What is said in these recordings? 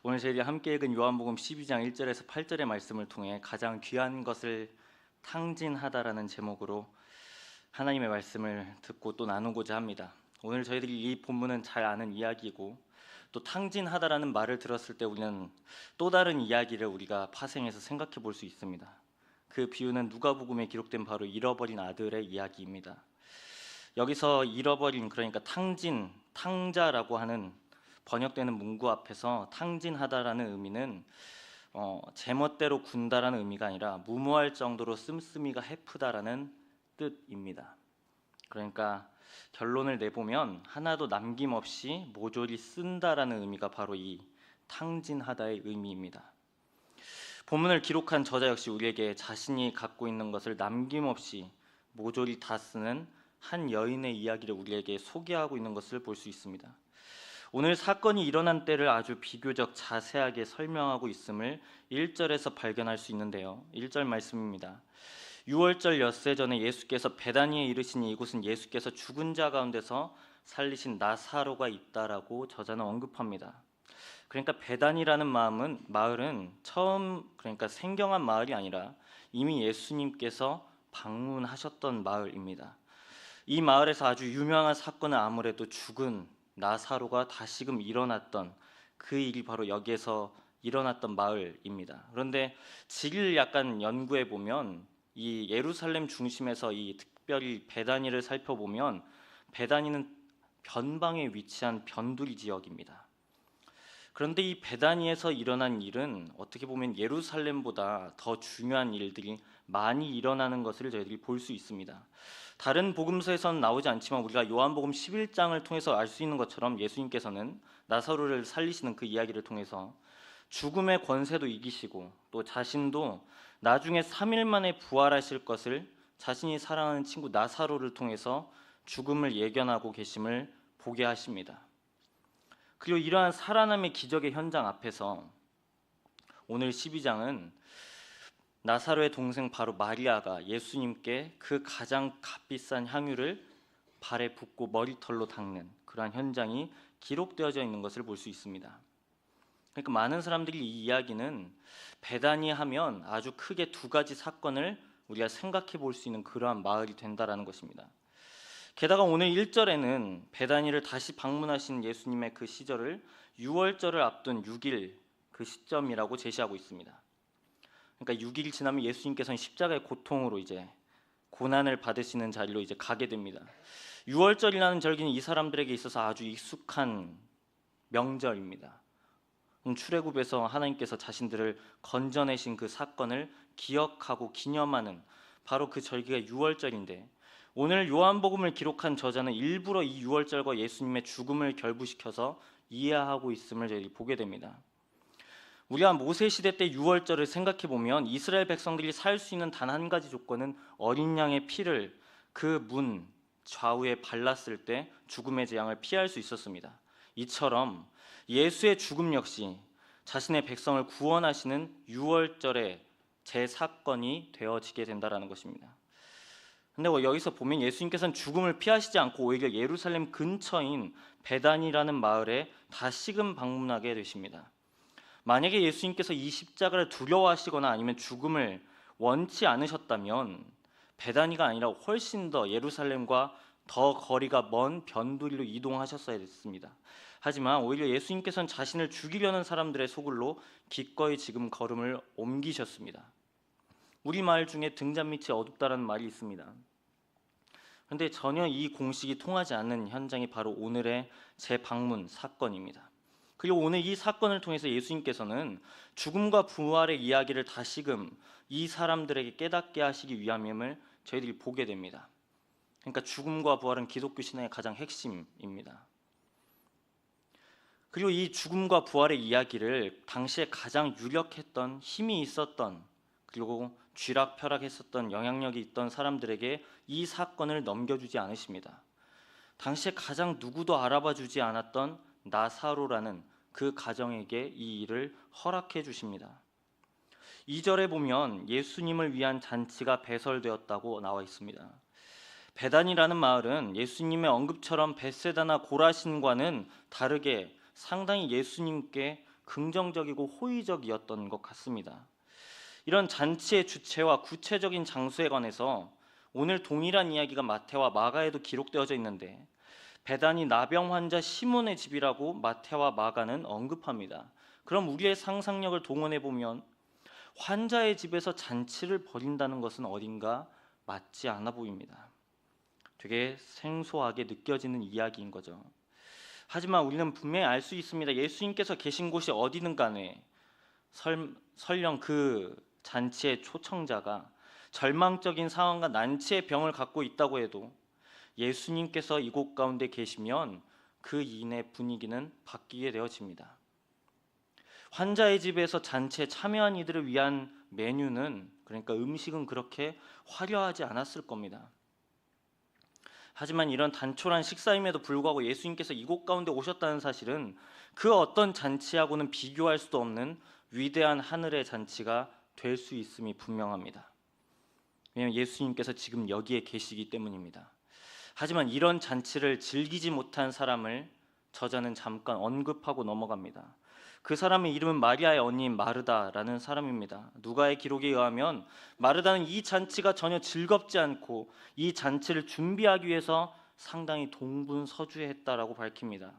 오늘 저희가 함께 읽은 요한복음 12장 1절에서 8절의 말씀을 통해 가장 귀한 것을 탕진하다라는 제목으로 하나님의 말씀을 듣고 또 나누고자 합니다. 오늘 저희들이 이 본문은 잘 아는 이야기고 또 탕진하다라는 말을 들었을 때 우리는 또 다른 이야기를 우리가 파생해서 생각해 볼 수 있습니다. 그 비유는 누가복음에 기록된 바로 잃어버린 아들의 이야기입니다. 여기서 잃어버린, 그러니까 탕진, 탕자라고 하는 번역되는 문구 앞에서 탕진하다라는 의미는 제멋대로 군다라는 의미가 아니라 무모할 정도로 씀씀이가 해프다라는 뜻입니다. 그러니까 결론을 내보면 하나도 남김없이 모조리 쓴다라는 의미가 바로 이 탕진하다의 의미입니다. 본문을 기록한 저자 역시 우리에게 자신이 갖고 있는 것을 남김없이 모조리 다 쓰는 한 여인의 이야기를 우리에게 소개하고 있는 것을 볼 수 있습니다. 오늘 사건이 일어난 때를 아주 비교적 자세하게 설명하고 있음을 1절에서 발견할 수 있는데요. 1절 말씀입니다. 6월절 엿새 전에 예수께서 베다니에 이르시니 이곳은 예수께서 죽은 자 가운데서 살리신 나사로가 있다라고 저자는 언급합니다. 그러니까 베다니라는 마을은 처음, 그러니까 생경한 마을이 아니라 이미 예수님께서 방문하셨던 마을입니다. 이 마을에서 아주 유명한 사건은 아무래도 죽은 나사로가 다시금 일어났던 그 일이 바로 여기에서 일어났던 마을입니다. 그런데 지리를 약간 연구해 보면 이 예루살렘 중심에서 이 특별히 베다니를 살펴보면 베다니는 변방에 위치한 변두리 지역입니다. 그런데 이 베다니에서 일어난 일은 어떻게 보면 예루살렘보다 더 중요한 일들이 많이 일어나는 것을 저희들이 볼 수 있습니다. 다른 복음서에서는 나오지 않지만 우리가 요한복음 11장을 통해서 알 수 있는 것처럼 예수님께서는 나사로를 살리시는 그 이야기를 통해서 죽음의 권세도 이기시고 또 자신도 나중에 3일 만에 부활하실 것을 자신이 사랑하는 친구 나사로를 통해서 죽음을 예견하고 계심을 보게 하십니다. 그리고 이러한 살아남의 기적의 현장 앞에서 오늘 12장은 나사로의 동생 바로 마리아가 예수님께 그 가장 값비싼 향유를 발에 붓고 머리털로 닦는 그러한 현장이 기록되어져 있는 것을 볼 수 있습니다. 그러니까 많은 사람들이 이 이야기는 베다니 하면 아주 크게 두 가지 사건을 우리가 생각해 볼 수 있는 그러한 마을이 된다라는 것입니다. 게다가 오늘 1절에는 베다니를 다시 방문하신 예수님의 그 시절을 6월절을 앞둔 6일 그 시점이라고 제시하고 있습니다. 그러니까 6일이 지나면 예수님께서는 십자가의 고통으로 이제 고난을 받으시는 자리로 이제 가게 됩니다. 6월절이라는 절기는 이 사람들에게 있어서 아주 익숙한 명절입니다. 출애굽에서 하나님께서 자신들을 건져내신 그 사건을 기억하고 기념하는 바로 그 절기가 6월절인데 오늘 요한복음을 기록한 저자는 일부러 이 6월절과 예수님의 죽음을 결부시켜서 이해하고 있음을 저희들이 보게 됩니다. 우리가 모세 시대 때 6월절을 생각해 보면 이스라엘 백성들이 살 수 있는 단 한 가지 조건은 어린 양의 피를 그 문 좌우에 발랐을 때 죽음의 재앙을 피할 수 있었습니다. 이처럼 예수의 죽음 역시 자신의 백성을 구원하시는 6월절의 제사건이 되어지게 된다라는 것입니다. 근데 여기서 보면 예수님께서는 죽음을 피하시지 않고 오히려 예루살렘 근처인 베단이라는 마을에 다시금 방문하게 되십니다. 만약에 예수님께서 이 십자가를 두려워하시거나 아니면 죽음을 원치 않으셨다면 베다니가 아니라 훨씬 더 예루살렘과 더 거리가 먼 변두리로 이동하셨어야 됐습니다. 하지만 오히려 예수님께서는 자신을 죽이려는 사람들의 소굴로 기꺼이 지금 걸음을 옮기셨습니다. 우리말 중에 등잔 밑이 어둡다라는 말이 있습니다. 그런데 전혀 이 공식이 통하지 않는 현장이 바로 오늘의 재방문 사건입니다. 그리고 오늘 이 사건을 통해서 예수님께서는 죽음과 부활의 이야기를 다시금 이 사람들에게 깨닫게 하시기 위함임을 저희들이 보게 됩니다. 그러니까 죽음과 부활은 기독교 신앙의 가장 핵심입니다. 그리고 이 죽음과 부활의 이야기를 당시에 가장 유력했던 힘이 있었던 그리고 쥐락펴락했었던 영향력이 있던 사람들에게 이 사건을 넘겨주지 않으십니다. 당시에 가장 누구도 알아봐주지 않았던 나사로라는 그 가정에게 이 일을 허락해 주십니다. 2절에 보면 예수님을 위한 잔치가 배설되었다고 나와 있습니다. 베단이라는 마을은 예수님의 언급처럼 벳세다나 고라신과는 다르게 상당히 예수님께 긍정적이고 호의적이었던 것 같습니다. 이런 잔치의 주체와 구체적인 장소에 관해서 오늘 동일한 이야기가 마태와 마가에도 기록되어져 있는데 베다니 나병 환자 시몬의 집이라고 마태와 마가는 언급합니다. 그럼 우리의 상상력을 동원해 보면 환자의 집에서 잔치를 벌인다는 것은 어딘가 맞지 않아 보입니다. 되게 생소하게 느껴지는 이야기인 거죠. 하지만 우리는 분명히 알 수 있습니다. 예수님께서 계신 곳이 어디든 간에 설령 그 잔치의 초청자가 절망적인 상황과 난치의 병을 갖고 있다고 해도 예수님께서 이곳 가운데 계시면 그 이내 분위기는 바뀌게 되어집니다. 환자의 집에서 잔치에 참여한 이들을 위한 메뉴는, 그러니까 음식은 그렇게 화려하지 않았을 겁니다. 하지만 이런 단촐한 식사임에도 불구하고 예수님께서 이곳 가운데 오셨다는 사실은 그 어떤 잔치하고는 비교할 수도 없는 위대한 하늘의 잔치가 될 수 있음이 분명합니다. 왜냐하면 예수님께서 지금 여기에 계시기 때문입니다. 하지만 이런 잔치를 즐기지 못한 사람을 저자는 잠깐 언급하고 넘어갑니다. 그 사람의 이름은 마리아의 언니인 마르다라는 사람입니다. 누가의 기록에 의하면 마르다는 이 잔치가 전혀 즐겁지 않고 이 잔치를 준비하기 위해서 상당히 동분서주했다라고 밝힙니다.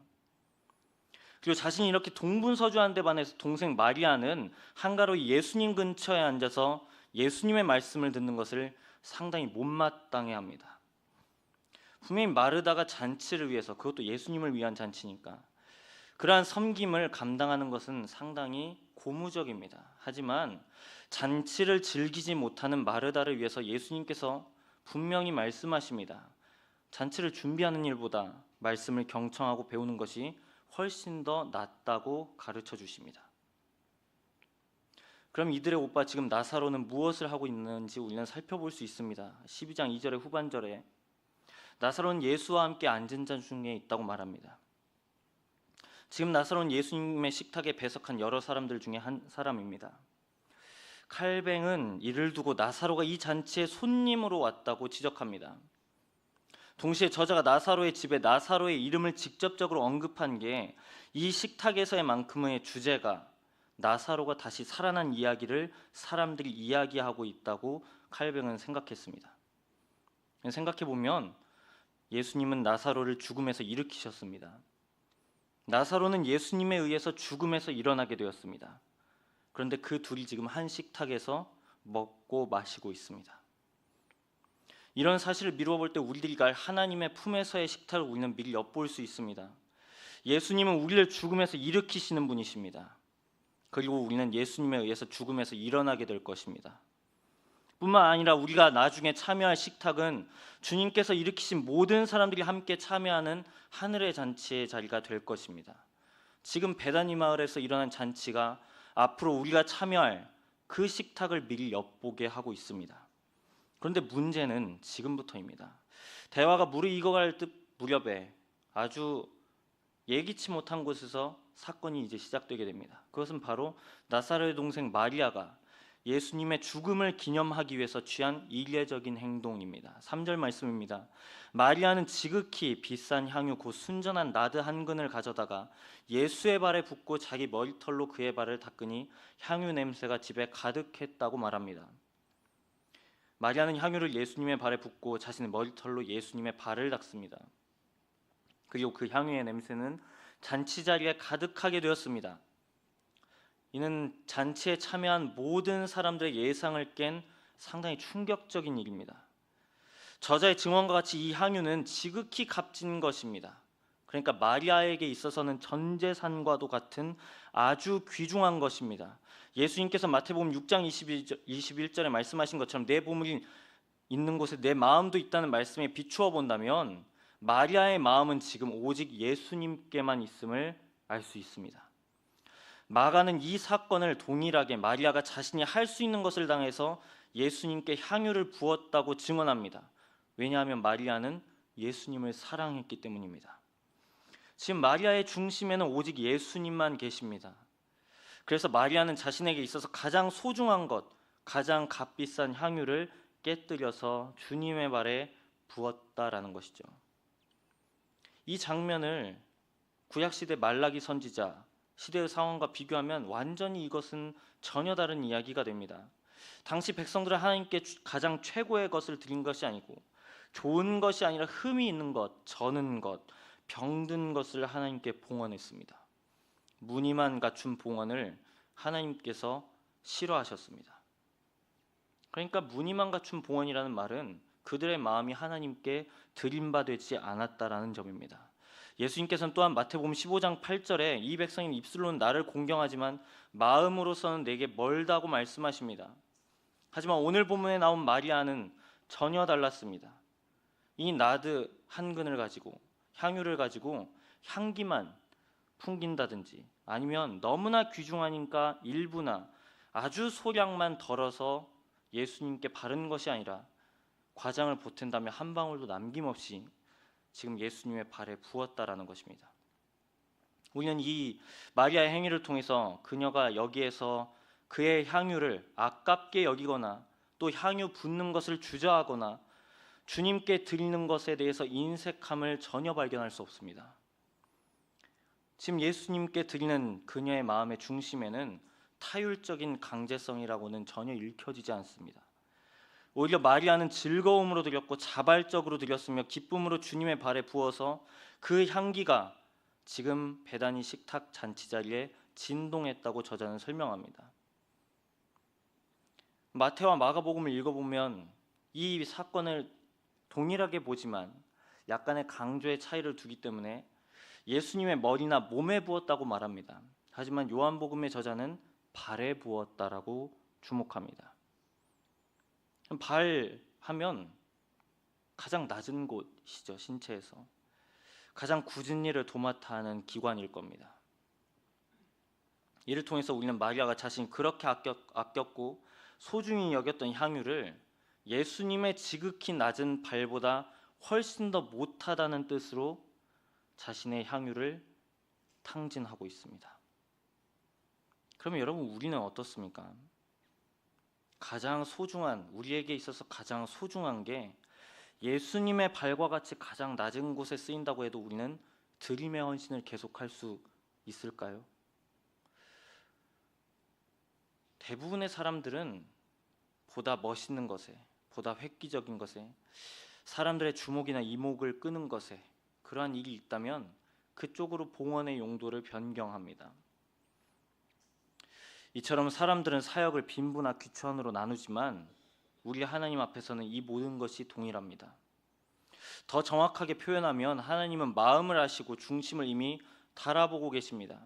그리고 자신이 이렇게 동분서주한 데 반해서 동생 마리아는 한가로이 예수님 근처에 앉아서 예수님의 말씀을 듣는 것을 상당히 못마땅해합니다. 분명히 마르다가 잔치를 위해서, 그것도 예수님을 위한 잔치니까 그러한 섬김을 감당하는 것은 상당히 고무적입니다. 하지만 잔치를 즐기지 못하는 마르다를 위해서 예수님께서 분명히 말씀하십니다. 잔치를 준비하는 일보다 말씀을 경청하고 배우는 것이 훨씬 더 낫다고 가르쳐 주십니다. 그럼 이들의 오빠 지금 나사로는 무엇을 하고 있는지 우리는 살펴볼 수 있습니다. 12장 2절의 후반절에 나사로는 예수와 함께 앉은 자 중에 있다고 말합니다. 지금 나사로는 예수님의 식탁에 배석한 여러 사람들 중에 한 사람입니다. 칼뱅은 이를 두고 나사로가 이 잔치에 손님으로 왔다고 지적합니다. 동시에 저자가 나사로의 집에 나사로의 이름을 직접적으로 언급한 게 이 식탁에서의 만큼의 주제가 나사로가 다시 살아난 이야기를 사람들이 이야기하고 있다고 칼뱅은 생각했습니다. 생각해보면 예수님은 나사로를 죽음에서 일으키셨습니다. 나사로는 예수님에 의해서 죽음에서 일어나게 되었습니다. 그런데 그 둘이 지금 한 식탁에서 먹고 마시고 있습니다. 이런 사실을 미루어 볼 때 우리들이 갈 하나님의 품에서의 식탁을 우리는 미리 엿볼 수 있습니다. 예수님은 우리를 죽음에서 일으키시는 분이십니다. 그리고 우리는 예수님에 의해서 죽음에서 일어나게 될 것입니다. 뿐만 아니라 우리가 나중에 참여할 식탁은 주님께서 일으키신 모든 사람들이 함께 참여하는 하늘의 잔치의 자리가 될 것입니다. 지금 베다니 마을에서 일어난 잔치가 앞으로 우리가 참여할 그 식탁을 미리 엿보게 하고 있습니다. 그런데 문제는 지금부터입니다. 대화가 무르익어갈 무렵에 아주 예기치 못한 곳에서 사건이 이제 시작되게 됩니다. 그것은 바로 나사로의 동생 마리아가 예수님의 죽음을 기념하기 위해서 취한 이례적인 행동입니다. 3절 말씀입니다. 마리아는 지극히 비싼 향유 곧 순전한 나드 한 근을 가져다가 예수의 발에 붓고 자기 머리털로 그의 발을 닦으니 향유 냄새가 집에 가득했다고 말합니다. 마리아는 향유를 예수님의 발에 붓고 자신의 머리털로 예수님의 발을 닦습니다. 그리고 그 향유의 냄새는 잔치 자리에 가득하게 되었습니다. 이는 잔치에 참여한 모든 사람들의 예상을 깬 상당히 충격적인 일입니다. 저자의 증언과 같이 이 향유는 지극히 값진 것입니다. 그러니까 마리아에게 있어서는 전 재산과도 같은 아주 귀중한 것입니다. 예수님께서 마태복음 6장 21절에 말씀하신 것처럼 내 보물이 있는 곳에 내 마음도 있다는 말씀에 비추어 본다면 마리아의 마음은 지금 오직 예수님께만 있음을 알 수 있습니다. 마가는 이 사건을 동일하게 마리아가 자신이 할 수 있는 것을 당해서 예수님께 향유를 부었다고 증언합니다. 왜냐하면 마리아는 예수님을 사랑했기 때문입니다. 지금 마리아의 중심에는 오직 예수님만 계십니다. 그래서 마리아는 자신에게 있어서 가장 소중한 것, 가장 값비싼 향유를 깨뜨려서 주님의 발에 부었다라는 것이죠. 이 장면을 구약시대 말라기 선지자 시대의 상황과 비교하면 완전히 이것은 전혀 다른 이야기가 됩니다. 당시 백성들은 하나님께 가장 최고의 것을 드린 것이 아니고 좋은 것이 아니라 흠이 있는 것, 저는 것, 병든 것을 하나님께 봉헌했습니다. 무늬만 갖춘 봉헌을 하나님께서 싫어하셨습니다. 그러니까 무늬만 갖춘 봉헌이라는 말은 그들의 마음이 하나님께 드림받지 않았다라는 점입니다. 예수님께서는 또한 마태복음 15장 8절에 이 백성인 입술로는 나를 공경하지만 마음으로서는 내게 멀다고 말씀하십니다. 하지만 오늘 본문에 나온 마리아는 전혀 달랐습니다. 이 나드 한 근을 가지고 향유를 가지고 향기만 풍긴다든지 아니면 너무나 귀중하니까 일부나 아주 소량만 덜어서 예수님께 바른 것이 아니라 과장을 보탠다면 한 방울도 남김없이 지금 예수님의 발에 부었다라는 것입니다. 우리는 이 마리아의 행위를 통해서 그녀가 여기에서 그의 향유를 아깝게 여기거나 또 향유 붓는 것을 주저하거나 주님께 드리는 것에 대해서 인색함을 전혀 발견할 수 없습니다. 지금 예수님께 드리는 그녀의 마음의 중심에는 타율적인 강제성이라고는 전혀 읽혀지지 않습니다. 오히려 마리아는 즐거움으로 드렸고 자발적으로 드렸으며 기쁨으로 주님의 발에 부어서 그 향기가 지금 베다니 식탁 잔치 자리에 진동했다고 저자는 설명합니다. 마태와 마가복음을 읽어보면 이 사건을 동일하게 보지만 약간의 강조의 차이를 두기 때문에 예수님의 머리나 몸에 부었다고 말합니다. 하지만 요한복음의 저자는 발에 부었다라고 주목합니다. 발 하면 가장 낮은 곳이죠. 신체에서 가장 굳은 일을 도맡아 하는 기관일 겁니다. 이를 통해서 우리는 마리아가 자신이 그렇게 아꼈고 소중히 여겼던 향유를 예수님의 지극히 낮은 발보다 훨씬 더 못하다는 뜻으로 자신의 향유를 탕진하고 있습니다. 그러면 여러분, 우리는 어떻습니까? 가장 소중한, 우리에게 있어서 가장 소중한 게 예수님의 발과 같이 가장 낮은 곳에 쓰인다고 해도 우리는 드림의 헌신을 계속할 수 있을까요? 대부분의 사람들은 보다 멋있는 것에, 보다 획기적인 것에, 사람들의 주목이나 이목을 끄는 것에 그러한 일이 있다면 그쪽으로 봉헌의 용도를 변경합니다. 이처럼 사람들은 사역을 빈부나 귀천으로 나누지만 우리 하나님 앞에서는 이 모든 것이 동일합니다. 더 정확하게 표현하면 하나님은 마음을 아시고 중심을 이미 달아보고 계십니다.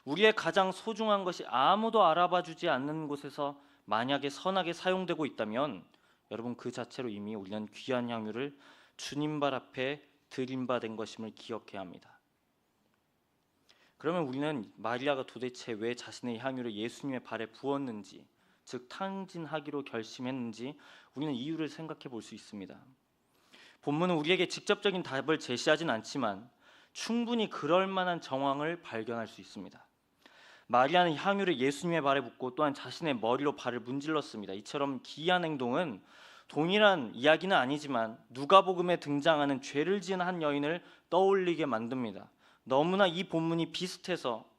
우리의 가장 소중한 것이 아무도 알아봐주지 않는 곳에서 만약에 선하게 사용되고 있다면 여러분, 그 자체로 이미 우리는 귀한 향유를 주님 발 앞에 드림받은 것임을 기억해야 합니다. 그러면 우리는 마리아가 도대체 왜 자신의 향유를 예수님의 발에 부었는지, 즉 탕진하기로 결심했는지 우리는 이유를 생각해 볼 수 있습니다. 본문은 우리에게 직접적인 답을 제시하진 않지만 충분히 그럴 만한 정황을 발견할 수 있습니다. 마리아는 향유를 예수님의 발에 붓고 또한 자신의 머리로 발을 문질렀습니다. 이처럼 기이한 행동은 동일한 이야기는 아니지만 누가복음에 등장하는 죄를 지은 한 여인을 떠올리게 만듭니다. 너무나 이 본문이 비슷해서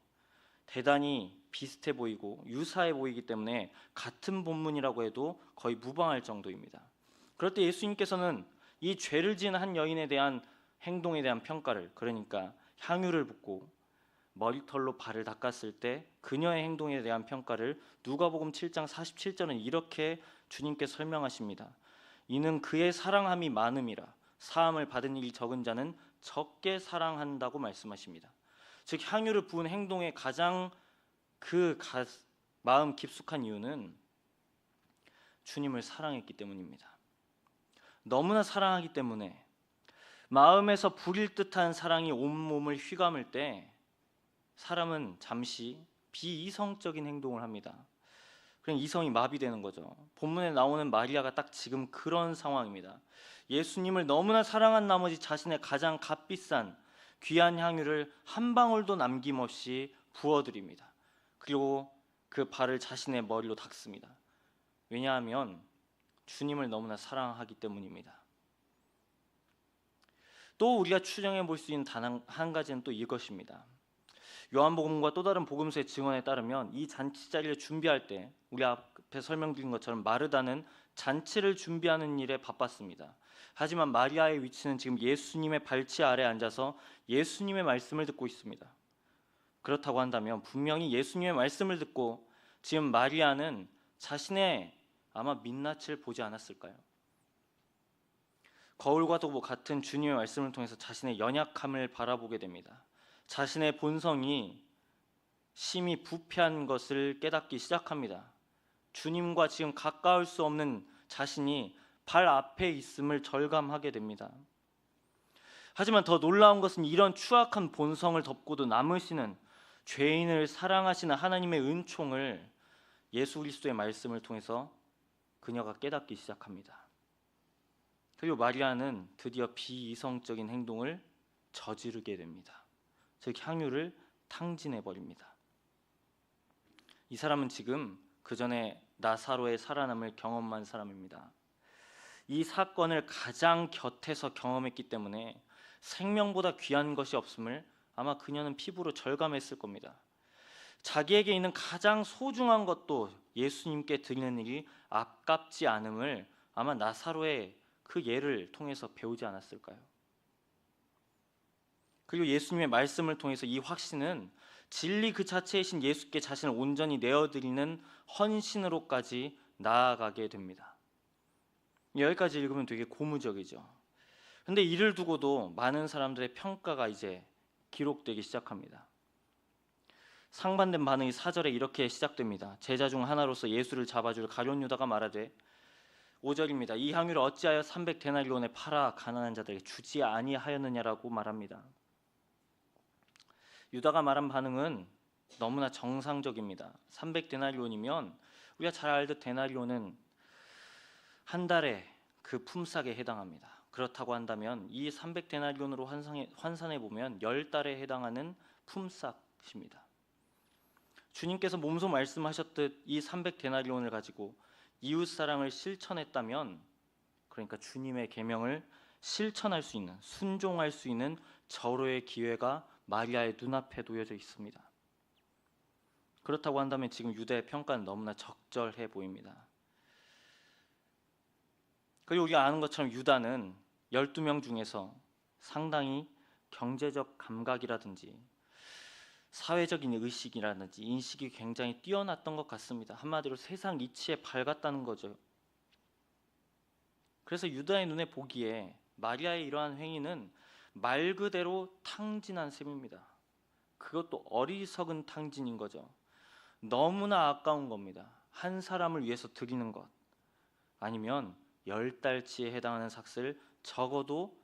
대단히 비슷해 보이고 유사해 보이기 때문에 같은 본문이라고 해도 거의 무방할 정도입니다. 그럴 때 예수님께서는 이 죄를 지은 한 여인에 대한 행동에 대한 평가를, 그러니까 향유를 붓고 머리털로 발을 닦았을 때 그녀의 행동에 대한 평가를 누가복음 7장 47절은 이렇게 주님께 설명하십니다. 이는 그의 사랑함이 많음이라 사함을 받은 일이 적은 자는 적게 사랑한다고 말씀하십니다. 즉 향유를 부은 행동의 가장 마음 깊숙한 이유는 주님을 사랑했기 때문입니다. 너무나 사랑하기 때문에 마음에서 불일 듯한 사랑이 온몸을 휘감을 때 사람은 잠시 비이성적인 행동을 합니다. 그냥 이성이 마비되는 거죠. 본문에 나오는 마리아가 딱 지금 그런 상황입니다. 예수님을 너무나 사랑한 나머지 자신의 가장 값비싼 귀한 향유를 한 방울도 남김없이 부어드립니다. 그리고 그 발을 자신의 머리로 닦습니다. 왜냐하면 주님을 너무나 사랑하기 때문입니다. 또 우리가 추정해 볼 수 있는 단 한 가지는 또 이것입니다. 요한복음과 또 다른 복음서의 증언에 따르면 이 잔치 자리를 준비할 때 우리 앞에 설명드린 것처럼 마르다는 잔치를 준비하는 일에 바빴습니다. 하지만 마리아의 위치는 지금 예수님의 발치 아래 앉아서 예수님의 말씀을 듣고 있습니다. 그렇다고 한다면 분명히 예수님의 말씀을 듣고 지금 마리아는 자신의 아마 민낯을 보지 않았을까요? 거울과도 같은 주님의 말씀을 통해서 자신의 연약함을 바라보게 됩니다. 자신의 본성이 심히 부패한 것을 깨닫기 시작합니다. 주님과 지금 가까울 수 없는 자신이 발 앞에 있음을 절감하게 됩니다. 하지만 더 놀라운 것은 이런 추악한 본성을 덮고도 남으시는 죄인을 사랑하시는 하나님의 은총을 예수 그리스도의 말씀을 통해서 그녀가 깨닫기 시작합니다. 그리고 마리아는 드디어 비이성적인 행동을 저지르게 됩니다. 즉 향유를 탕진해 버립니다. 이 사람은 지금 그 전에 나사로의 살아남을 경험한 사람입니다. 이 사건을 가장 곁에서 경험했기 때문에 생명보다 귀한 것이 없음을 아마 그녀는 피부로 절감했을 겁니다. 자기에게 있는 가장 소중한 것도 예수님께 드리는 일이 아깝지 않음을 아마 나사로의 그 예를 통해서 배우지 않았을까요? 그리고 예수님의 말씀을 통해서 이 확신은 진리 그 자체이신 예수께 자신을 온전히 내어드리는 헌신으로까지 나아가게 됩니다. 여기까지 읽으면 되게 고무적이죠. 그런데 이를 두고도 많은 사람들의 평가가 이제 기록되기 시작합니다. 상반된 반응이 4절에 이렇게 시작됩니다. 제자 중 하나로서 예수를 잡아줄 가룟 유다가 말하되 5절입니다. 이 향유를 어찌하여 300데나리온에 팔아 가난한 자들에게 주지 아니하였느냐라고 말합니다. 유다가 말한 반응은 너무나 정상적입니다. 300데나리온이면 우리가 잘 알듯 데나리온은 한 달에 그 품삯에 해당합니다. 그렇다고 한다면 이 300데나리온으로 환산해 보면 10달에 해당하는 품삯입니다. 주님께서 몸소 말씀하셨듯 이 300데나리온을 가지고 이웃 사랑을 실천했다면, 그러니까 주님의 계명을 실천할 수 있는, 순종할 수 있는 절호의 기회가 마리아의 눈앞에 놓여져 있습니다. 그렇다고 한다면 지금 유다의 평가는 너무나 적절해 보입니다. 그리고 우리가 아는 것처럼 유다는 12명 중에서 상당히 경제적 감각이라든지 사회적인 의식이라든지 인식이 굉장히 뛰어났던 것 같습니다. 한마디로 세상 이치에 밝았다는 거죠. 그래서 유다의 눈에 보기에 마리아의 이러한 행위는 말 그대로 탕진한 셈입니다. 그것도 어리석은 탕진인 거죠. 너무나 아까운 겁니다. 한 사람을 위해서 드리는 것, 아니면 10달치에 해당하는 삭슬, 적어도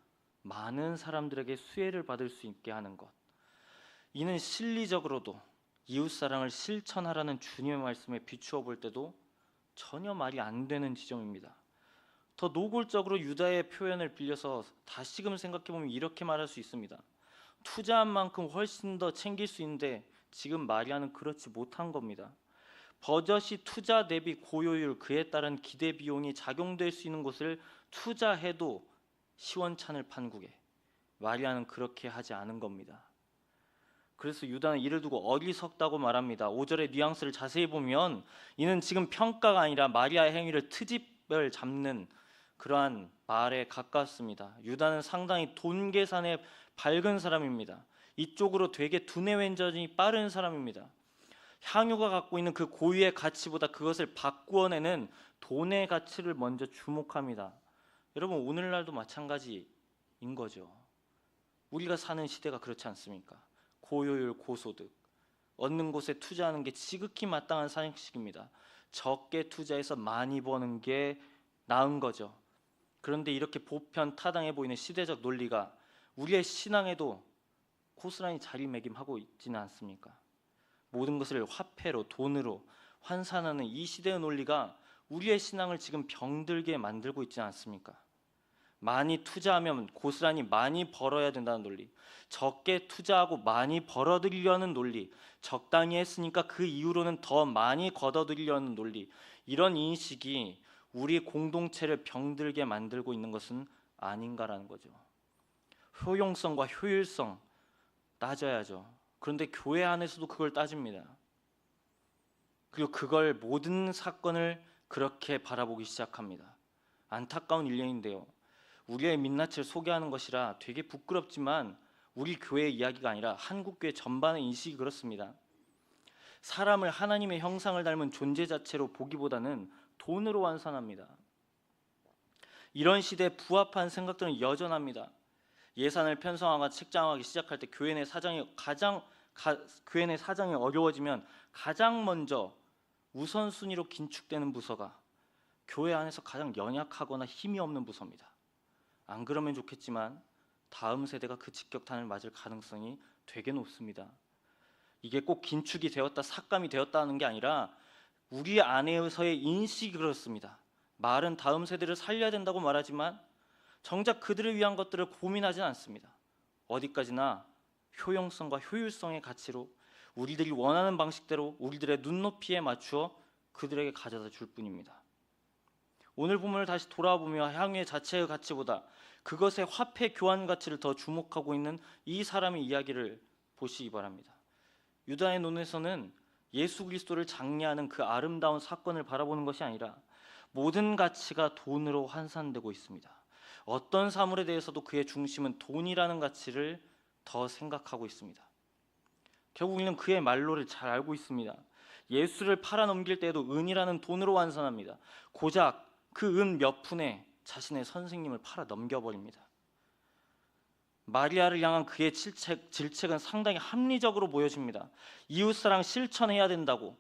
많은 사람들에게 수혜를 받을 수 있게 하는 것. 이는 실리적으로도 이웃사랑을 실천하라는 주님의 말씀에 비추어 볼 때도 전혀 말이 안 되는 지점입니다. 더 노골적으로 유다의 표현을 빌려서 다시금 생각해보면 이렇게 말할 수 있습니다. 투자한 만큼 훨씬 더 챙길 수 있는데 지금 마리아는 그렇지 못한 겁니다. 버젓이 투자 대비 고효율, 그에 따른 기대 비용이 작용될 수 있는 곳을 투자해도 시원찮을 판국에 마리아는 그렇게 하지 않은 겁니다. 그래서 유다는 이를 두고 어리석다고 말합니다. 5절의 뉘앙스를 자세히 보면 이는 지금 평가가 아니라 마리아의 행위를 트집을 잡는 그러한 말에 가깝습니다. 유다는 상당히 돈 계산에 밝은 사람입니다. 이쪽으로 되게 두뇌왼전이 빠른 사람입니다. 향유가 갖고 있는 그 고유의 가치보다 그것을 바꾸어내는 돈의 가치를 먼저 주목합니다. 여러분, 오늘날도 마찬가지인 거죠. 우리가 사는 시대가 그렇지 않습니까? 고효율, 고소득, 얻는 곳에 투자하는 게 지극히 마땅한 상식입니다. 적게 투자해서 많이 버는 게 나은 거죠. 그런데 이렇게 보편 타당해 보이는 시대적 논리가 우리의 신앙에도 고스란히 자리매김하고 있지는 않습니까? 모든 것을 화폐로, 돈으로 환산하는 이 시대의 논리가 우리의 신앙을 지금 병들게 만들고 있지 않습니까? 많이 투자하면 고스란히 많이 벌어야 된다는 논리, 적게 투자하고 많이 벌어들이려는 논리, 적당히 했으니까 그 이후로는 더 많이 걷어들이려는 논리, 이런 인식이 우리 공동체를 병들게 만들고 있는 것은 아닌가라는 거죠. 효용성과 효율성 따져야죠. 그런데 교회 안에서도 그걸 따집니다. 그리고 그걸 모든 사건을 그렇게 바라보기 시작합니다. 안타까운 일례인데요. 우리의 민낯을 소개하는 것이라 되게 부끄럽지만 우리 교회의 이야기가 아니라 한국교회 전반의 인식이 그렇습니다. 사람을 하나님의 형상을 닮은 존재 자체로 보기보다는 돈으로 환산합니다. 이런 시대에 부합한 생각들은 여전합니다. 예산을 편성하거나 책정하기 시작할 때 교회 내 사정이 어려워지면 가장 먼저 우선순위로 긴축되는 부서가 교회 안에서 가장 연약하거나 힘이 없는 부서입니다. 안 그러면 좋겠지만 다음 세대가 그 직격탄을 맞을 가능성이 되게 높습니다. 이게 꼭 긴축이 되었다, 삭감이 되었다는 게 아니라 우리 안에서의 인식이 그렇습니다. 말은 다음 세대를 살려야 된다고 말하지만 정작 그들을 위한 것들을 고민하지는 않습니다. 어디까지나 효용성과 효율성의 가치로 우리들이 원하는 방식대로 우리들의 눈높이에 맞추어 그들에게 가져다 줄 뿐입니다. 오늘 본문을 다시 돌아보며 향유 자체의 가치보다 그것의 화폐 교환 가치를 더 주목하고 있는 이 사람의 이야기를 보시기 바랍니다. 유다의 눈에서는 예수 그리스도를 장례하는 그 아름다운 사건을 바라보는 것이 아니라 모든 가치가 돈으로 환산되고 있습니다. 어떤 사물에 대해서도 그의 중심은 돈이라는 가치를 더 생각하고 있습니다. 결국 우리는 그의 말로를 잘 알고 있습니다. 예수를 팔아넘길 때에도 은이라는 돈으로 환산합니다. 고작 그 은 몇 푼에 자신의 선생님을 팔아 넘겨버립니다. 마리아를 향한 그의 질책은 상당히 합리적으로 보여집니다. 이웃사랑 실천해야 된다고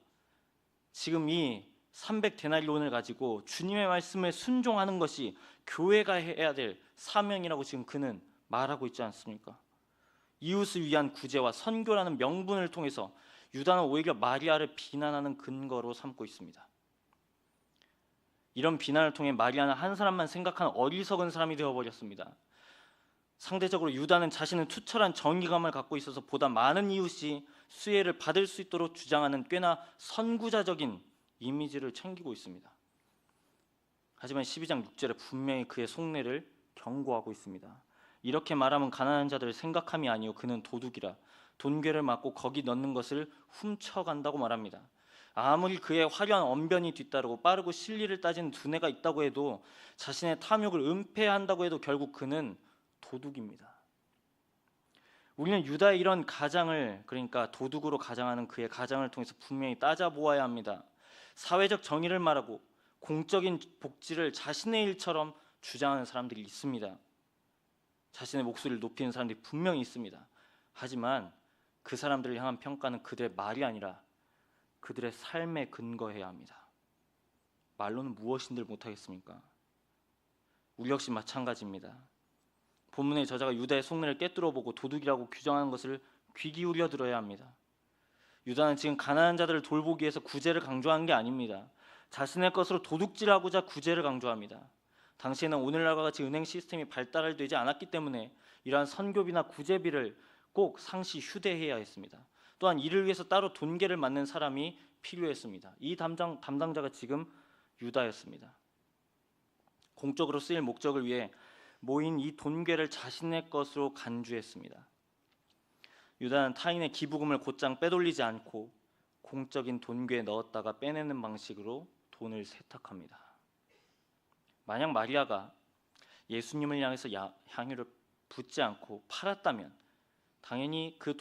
지금 이 300데나리온을 가지고 주님의 말씀에 순종하는 것이 교회가 해야 될 사명이라고 지금 그는 말하고 있지 않습니까? 이웃을 위한 구제와 선교라는 명분을 통해서 유다는 오히려 마리아를 비난하는 근거로 삼고 있습니다. 이런 비난을 통해 마리아는 한 사람만 생각하는 어리석은 사람이 되어버렸습니다. 상대적으로 유다는 자신은 투철한 정의감을 갖고 있어서 보다 많은 이웃이 수혜를 받을 수 있도록 주장하는 꽤나 선구자적인 이미지를 챙기고 있습니다. 하지만 12장 6절에 분명히 그의 속내를 경고하고 있습니다. 이렇게 말하면 가난한 자들을 생각함이 아니요 그는 도둑이라 돈괴를 맞고 거기 넣는 것을 훔쳐간다고 말합니다. 아무리 그의 화려한 언변이 뒤따르고 빠르고 실리를 따지는 두뇌가 있다고 해도 자신의 탐욕을 은폐한다고 해도 결국 그는 도둑입니다. 우리는 유다의 이런 가장을, 그러니까 도둑으로 가장하는 그의 가장을 통해서 분명히 따져보아야 합니다. 사회적 정의를 말하고 공적인 복지를 자신의 일처럼 주장하는 사람들이 있습니다. 자신의 목소리를 높이는 사람들이 분명히 있습니다. 하지만 그 사람들을 향한 평가는 그들의 말이 아니라 그들의 삶에 근거해야 합니다. 말로는 무엇인들 못하겠습니까? 우리 역시 마찬가지입니다. 본문의 저자가 유다의 속내를 꿰뚫어보고 도둑이라고 규정하는 것을 귀 기울여 들어야 합니다. 유다는 지금 가난한 자들을 돌보기 위해서 구제를 강조하는 게 아닙니다. 자신의 것으로 도둑질하고자 구제를 강조합니다. 당시에는 오늘날과 같이 은행 시스템이 발달되지 않았기 때문에 이러한 선교비나 구제비를 꼭 상시 휴대해야 했습니다. 또한 이를 위해서 따로 돈계를 맡는 사람이 필요했습니다. 이 담당자가 지금 유다였습니다. 공적으로 쓰일 목적을 위해 모인 이 돈괴를 자신의 것으로 간주했습니다. 유다는 타인의 기부금을 곧장 빼돌리지 않고 공적인 돈괴에 넣었다가 빼내는 방식으로 돈을 세탁합니다. 만약 마리아가 예수님을 향해서 향유를 붓지 않고 팔았다면 당연히 그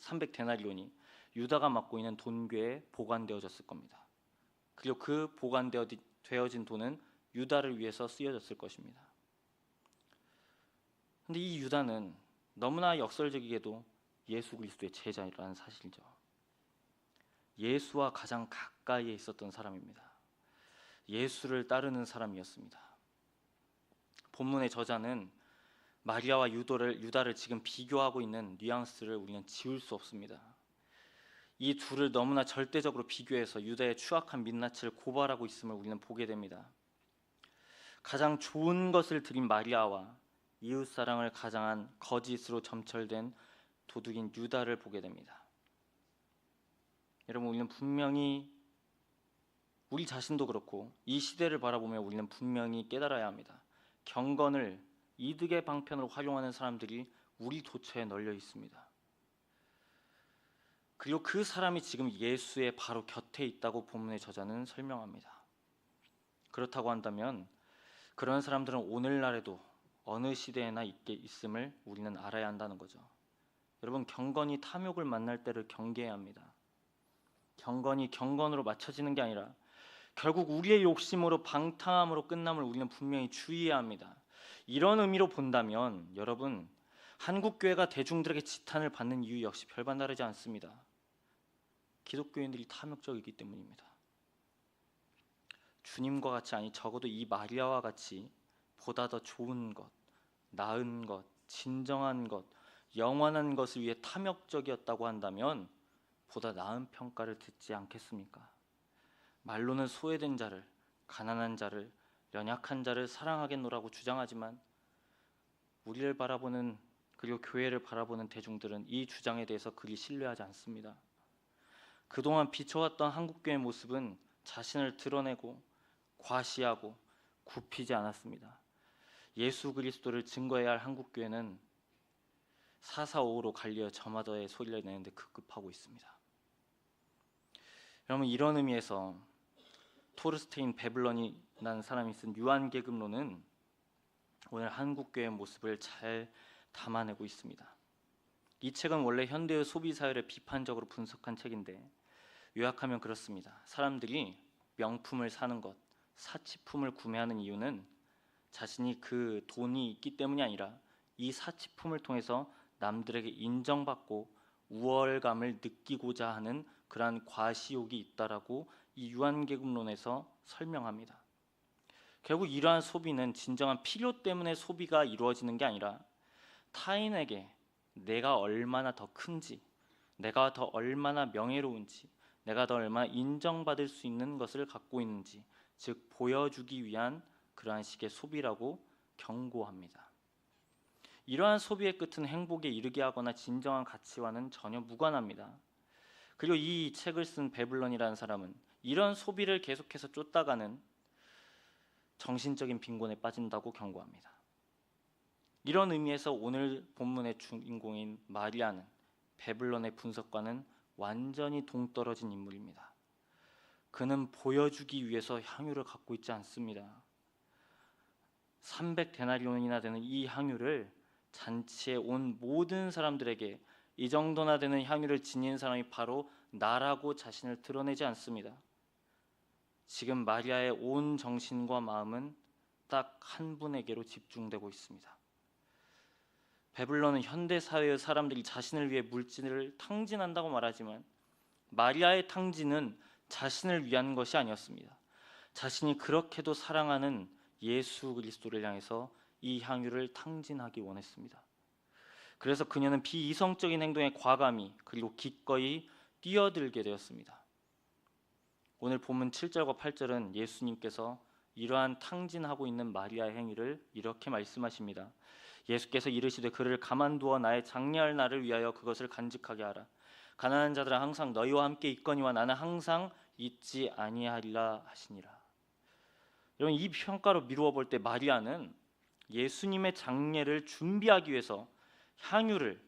300데나리온이 유다가 맡고 있는 돈괴에 보관되어졌을 겁니다. 그리고 그 보관되어진 돈은 유다를 위해서 쓰여졌을 것입니다. 그런데 이 유다는 너무나 역설적이게도 예수 그리스도의 제자라는 사실이죠. 예수와 가장 가까이에 있었던 사람입니다. 예수를 따르는 사람이었습니다. 본문의 저자는 마리아와 유다를 지금 비교하고 있는 뉘앙스를 우리는 지울 수 없습니다. 이 둘을 너무나 절대적으로 비교해서 유다의 추악한 민낯을 고발하고 있음을 우리는 보게 됩니다. 가장 좋은 것을 드린 마리아와 이웃사랑을 가장한 거짓으로 점철된 도둑인 유다를 보게 됩니다. 여러분, 우리는 분명히 우리 자신도 그렇고 이 시대를 바라보며 우리는 분명히 깨달아야 합니다. 경건을 이득의 방편으로 활용하는 사람들이 우리 도처에 널려 있습니다. 그리고 그 사람이 지금 예수의 바로 곁에 있다고 본문의 저자는 설명합니다. 그렇다고 한다면 그런 사람들은 오늘날에도 어느 시대에나 있음을 우리는 알아야 한다는 거죠. 여러분, 경건이 탐욕을 만날 때를 경계해야 합니다. 경건이 경건으로 맞춰지는 게 아니라 결국 우리의 욕심으로 방탕함으로 끝남을 우리는 분명히 주의해야 합니다. 이런 의미로 본다면 여러분, 한국교회가 대중들에게 지탄을 받는 이유 역시 별반 다르지 않습니다. 기독교인들이 탐욕적이기 때문입니다. 주님과 같이, 아니 적어도 이 마리아와 같이 보다 더 좋은 것, 나은 것, 진정한 것, 영원한 것을 위해 탐욕적이었다고 한다면 보다 나은 평가를 듣지 않겠습니까? 말로는 소외된 자를, 가난한 자를, 연약한 자를 사랑하겠노라고 주장하지만 우리를 바라보는, 그리고 교회를 바라보는 대중들은 이 주장에 대해서 그리 신뢰하지 않습니다. 그동안 비춰왔던 한국교회의 모습은 자신을 드러내고 과시하고 굽히지 않았습니다. 예수 그리스도를 증거해야 할 한국교회는 445로 갈려 저마다의 소리를 내는데 급급하고 있습니다. 여러분, 이런 의미에서 토르스테인 베블런이라는 사람이 쓴 유한계급론은 오늘 한국교회의 모습을 잘 담아내고 있습니다. 이 책은 원래 현대의 소비사회를 비판적으로 분석한 책인데 요약하면 그렇습니다. 사람들이 명품을 사는 것, 사치품을 구매하는 이유는 자신이 그 돈이 있기 때문이 아니라 이 사치품을 통해서 남들에게 인정받고 우월감을 느끼고자 하는 그러한 과시욕이 있다라고 이 유한계급론에서 설명합니다. 결국 이러한 소비는 진정한 필요 때문에 소비가 이루어지는 게 아니라 타인에게 내가 얼마나 더 큰지, 내가 더 얼마나 명예로운지, 내가 더 얼마나 인정받을 수 있는 것을 갖고 있는지, 즉 보여주기 위한 그러한 식의 소비라고 경고합니다. 이러한 소비의 끝은 행복에 이르게 하거나 진정한 가치와는 전혀 무관합니다. 그리고 이 책을 쓴 베블런이라는 사람은 이런 소비를 계속해서 쫓다가는 정신적인 빈곤에 빠진다고 경고합니다. 이런 의미에서 오늘 본문의 주인공인 마리아는 베블런의 분석과는 완전히 동떨어진 인물입니다. 그는 보여주기 위해서 향유를 갖고 있지 않습니다. 300데나리온이나 되는 이 향유를 잔치에 온 모든 사람들에게 이 정도나 되는 향유를 지닌 사람이 바로 나라고 자신을 드러내지 않습니다. 지금 마리아의 온 정신과 마음은 딱 한 분에게로 집중되고 있습니다. 베블런은 현대 사회의 사람들이 자신을 위해 물질을 탕진한다고 말하지만 마리아의 탕진은 자신을 위한 것이 아니었습니다. 자신이 그렇게도 사랑하는 예수 그리스도를 향해서 이 향유를 탕진하기 원했습니다. 그래서 그녀는 비이성적인 행동에 과감히 그리고 기꺼이 뛰어들게 되었습니다. 오늘 본문 7절과 8절은 예수님께서 이러한 탕진하고 있는 마리아의 행위를 이렇게 말씀하십니다. 예수께서 이르시되 그를 가만두어 나의 장례할 날을 위하여 그것을 간직하게 하라. 가난한 자들은 항상 너희와 함께 있거니와 나는 항상 있지 아니하리라 하시니라. 여러분, 이 평가로 미루어 볼 때 마리아는 예수님의 장례를 준비하기 위해서 향유를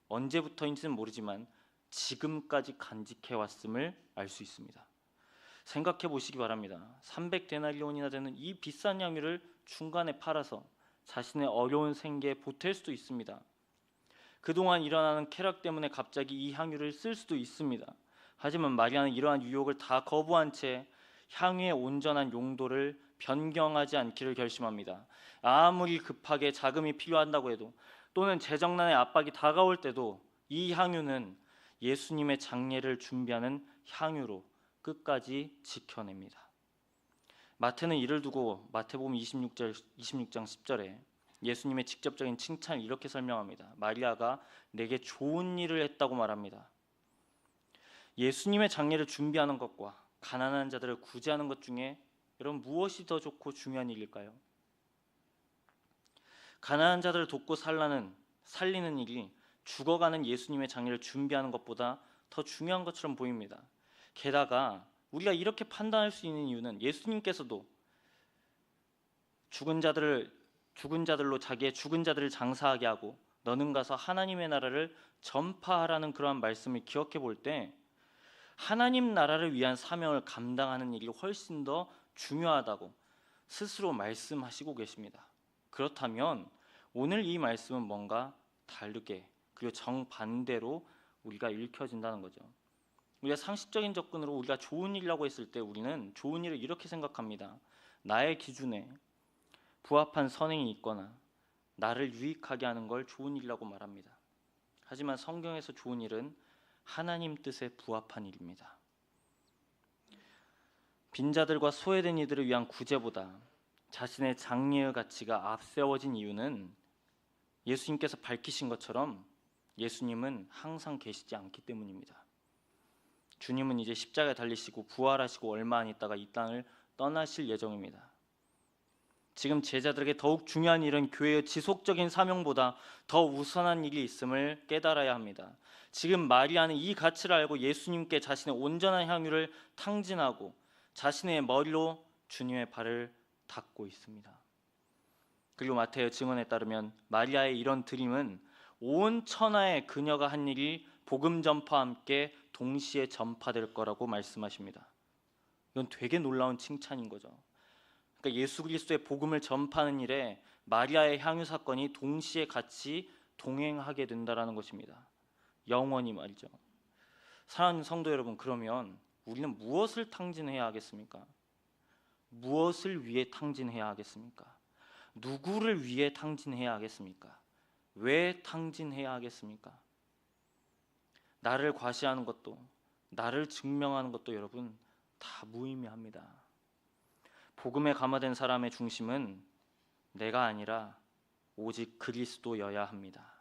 언제부터인지는 모르지만 지금까지 간직해 왔음을 알 수 있습니다. 생각해 보시기 바랍니다. 300데나리온이나 되는 이 비싼 향유를 중간에 팔아서 자신의 어려운 생계에 보탤 수도 있습니다. 그동안 일어나는 쾌락 때문에 갑자기 이 향유를 쓸 수도 있습니다. 하지만 마리아는 이러한 유혹을 다 거부한 채 향유의 온전한 용도를 변경하지 않기를 결심합니다. 아무리 급하게 자금이 필요한다고 해도 또는 재정난의 압박이 다가올 때도 이 향유는 예수님의 장례를 준비하는 향유로 끝까지 지켜냅니다. 마태는 이를 두고 마태복음 26장 10절에 예수님의 직접적인 칭찬을 이렇게 설명합니다. 마리아가 내게 좋은 일을 했다고 말합니다. 예수님의 장례를 준비하는 것과 가난한 자들을 구제하는 것 중에 여러분 무엇이 더 좋고 중요한 일일까요? 가난한 자들을 돕고 살리는 일이 죽어가는 예수님의 장례를 준비하는 것보다 더 중요한 것처럼 보입니다. 게다가 우리가 이렇게 판단할 수 있는 이유는 예수님께서도 죽은 자들로 자기의 죽은 자들을 장사하게 하고 너는 가서 하나님의 나라를 전파하라는 그러한 말씀을 기억해 볼 때 하나님 나라를 위한 사명을 감당하는 일이 훨씬 더 중요하다고 스스로 말씀하시고 계십니다. 그렇다면 오늘 이 말씀은 뭔가 다르게 그리고 정반대로 우리가 읽혀진다는 거죠. 우리가 상식적인 접근으로 우리가 좋은 일이라고 했을 때 우리는 좋은 일을 이렇게 생각합니다. 나의 기준에 부합한 선행이 있거나 나를 유익하게 하는 걸 좋은 일이라고 말합니다. 하지만 성경에서 좋은 일은 하나님 뜻에 부합한 일입니다. 빈자들과 소외된 이들을 위한 구제보다 자신의 장래의 가치가 앞세워진 이유는 예수님께서 밝히신 것처럼 예수님은 항상 계시지 않기 때문입니다. 주님은 이제 십자가에 달리시고 부활하시고 얼마 안 있다가 이 땅을 떠나실 예정입니다. 지금 제자들에게 더욱 중요한 일은 교회의 지속적인 사명보다 더 우선한 일이 있음을 깨달아야 합니다. 지금 마리아는 이 가치를 알고 예수님께 자신의 온전한 향유를 탕진하고 자신의 머리로 주님의 발을 닦고 있습니다. 그리고 마태의 증언에 따르면 마리아의 이런 드림은 온 천하에 그녀가 한 일이 복음 전파와 함께 동시에 전파될 거라고 말씀하십니다. 이건 되게 놀라운 칭찬인 거죠. 그러니까 예수 그리스도의 복음을 전파하는 일에 마리아의 향유 사건이 동시에 같이 동행하게 된다라는 것입니다. 영원히 말이죠. 사랑하는 성도 여러분, 그러면 우리는 무엇을 탕진해야 하겠습니까? 무엇을 위해 탕진해야 하겠습니까? 누구를 위해 탕진해야 하겠습니까? 왜 탕진해야 하겠습니까? 나를 과시하는 것도 나를 증명하는 것도 여러분 다 무의미합니다. 복음에 감화된 사람의 중심은 내가 아니라 오직 그리스도여야 합니다.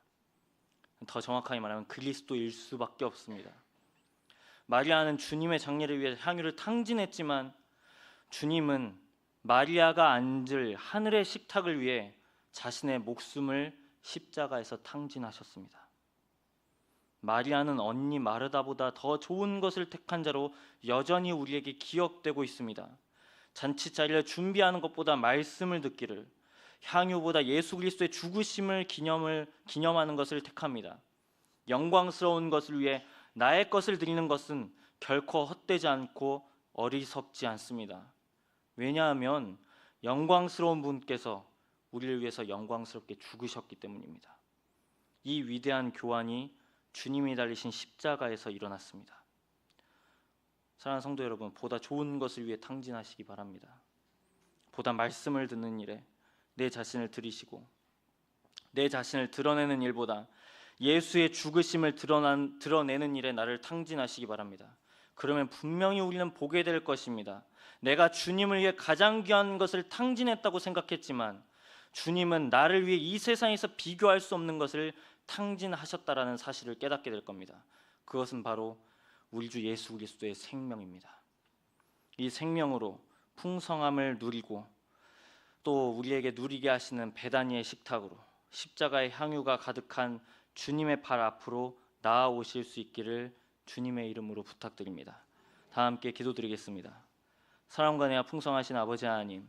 더 정확하게 말하면 그리스도일 수밖에 없습니다. 마리아는 주님의 장례를 위해 향유를 탕진했지만 주님은 마리아가 앉을 하늘의 식탁을 위해 자신의 목숨을 십자가에서 탕진하셨습니다. 마리아는 언니 마르다보다 더 좋은 것을 택한 자로 여전히 우리에게 기억되고 있습니다. 잔치 자리를 준비하는 것보다 말씀을 듣기를, 향유보다 예수 그리스도의 죽으심을 기념하는 것을 택합니다. 영광스러운 것을 위해 나의 것을 드리는 것은 결코 헛되지 않고 어리석지 않습니다. 왜냐하면 영광스러운 분께서 우리를 위해서 영광스럽게 죽으셨기 때문입니다. 이 위대한 교환이 주님이 달리신 십자가에서 일어났습니다. 사랑하는 성도 여러분, 보다 좋은 것을 위해 탕진하시기 바랍니다. 보다 말씀을 듣는 일에 내 자신을 들이시고 내 자신을 드러내는 일보다 예수의 죽으심을 드러내는 일에 나를 탕진하시기 바랍니다. 그러면 분명히 우리는 보게 될 것입니다. 내가 주님을 위해 가장 귀한 것을 탕진했다고 생각했지만 주님은 나를 위해 이 세상에서 비교할 수 없는 것을 탕진하셨다라는 사실을 깨닫게 될 겁니다. 그것은 바로 우리 주 예수 그리스도의 생명입니다. 이 생명으로 풍성함을 누리고 또 우리에게 누리게 하시는 베다니의 식탁으로 십자가의 향유가 가득한 주님의 발 앞으로 나아오실 수 있기를 주님의 이름으로 부탁드립니다. 다 함께 기도드리겠습니다. 사랑과 은혜가 풍성하신 아버지 하나님,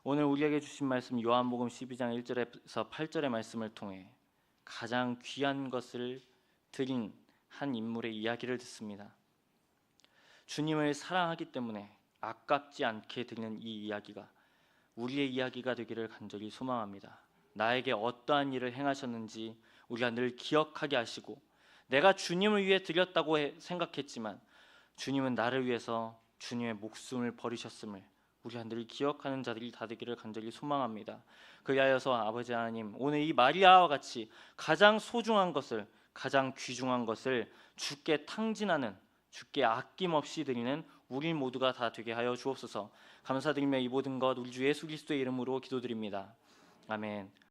오늘 우리에게 주신 말씀 요한복음 12장 1절에서 8절의 말씀을 통해 가장 귀한 것을 드린 한 인물의 이야기를 듣습니다. 주님을 사랑하기 때문에 아깝지 않게 드리는 이 이야기가 우리의 이야기가 되기를 간절히 소망합니다. 나에게 어떠한 일을 행하셨는지 우리가 늘 기억하게 하시고, 내가 주님을 위해 드렸다고 생각했지만 주님은 나를 위해서 주님의 목숨을 버리셨음을 우리가 늘 기억하는 자들이 다 되기를 간절히 소망합니다. 그리하여서 아버지 하나님, 오늘 이 마리아와 같이 가장 소중한 것을, 가장 귀중한 것을 주께 탕진하는, 주께 아낌없이 드리는 우리 모두가 다 되게 하여 주옵소서. 감사드리며 이 모든 것 우리 주 예수 그리스도의 이름으로 기도드립니다. 아멘.